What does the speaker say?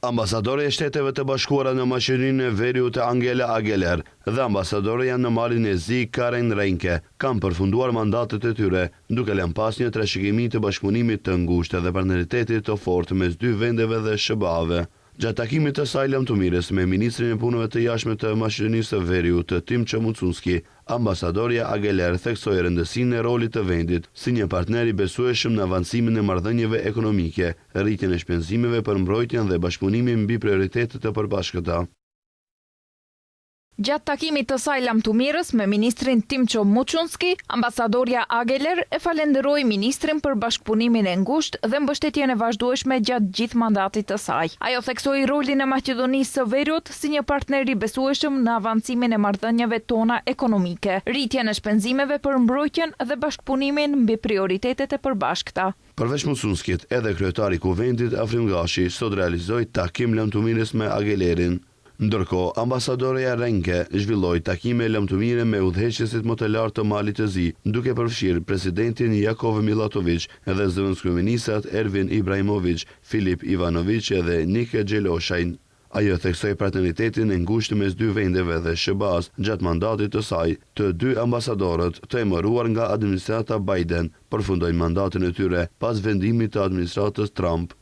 Ambasadore e Shteteve të Bashkuara në Maqedoninë e Veriut Angela Ageler dhe ambasadore janë në Malin e Zi Karen Renke kanë përfunduar mandatet e tyre, duke lënë pas një trashëgimi të bashkëpunimit të ngushtë dhe partneritetit të fortë mes dy vendeve dhe SBA-ve. Gjatë takimit të saj lamtumirës me ministrin e punëve të jashtme të Maqedonisë së Veriut, Timço Mucunski, ambasadorja Ageler theksoi rëndësinë e rolit të vendit si një partner i besueshëm në avancimin e marrëdhënieve ekonomike, rritjen e shpenzimeve për mbrojtjen dhe bashkëpunimin mbi prioritetet e përbashkëta. Gjatë takimit të saj lamtumirës me ministrin Timço Mucunski, ambasadorja Ageler e falenderoi ministrin për bashkëpunimin e ngushtë dhe mbështetjen e vazhdueshme gjatë gjithë mandatit të saj. Ajo theksoi rolin e Maqedonisë së Veriut si një partner i besueshëm në avancimin e marrëdhënieve tona ekonomike, rritjen e shpenzimeve për mbrojtjen dhe bashkëpunimin mbi prioritetet e përbashkëta. Përveç Mucunskit, edhe kryetari i Kuvendit Afrim Gashi sot realizoi takim lamtumirës me Agelerin. Ndërkohë, ambasadorja Renke zhvilloi takime lamtumire me udhëheqësit më të lartë të Malit të Zi, duke përfshirë presidentin Jakov Milatović dhe zëvendëskryeministrat Ervin Ibrahimović, Filip Ivanović dhe Nik Xheloshajn. Ajo theksoi partneritetin e ngushtë mes dy vendeve dhe SBA-s gjatë mandatit të saj. Të dy ambasadorët të emëruar nga administrata Biden përfundojnë mandatin e tyre pas vendimit të administratës Trump.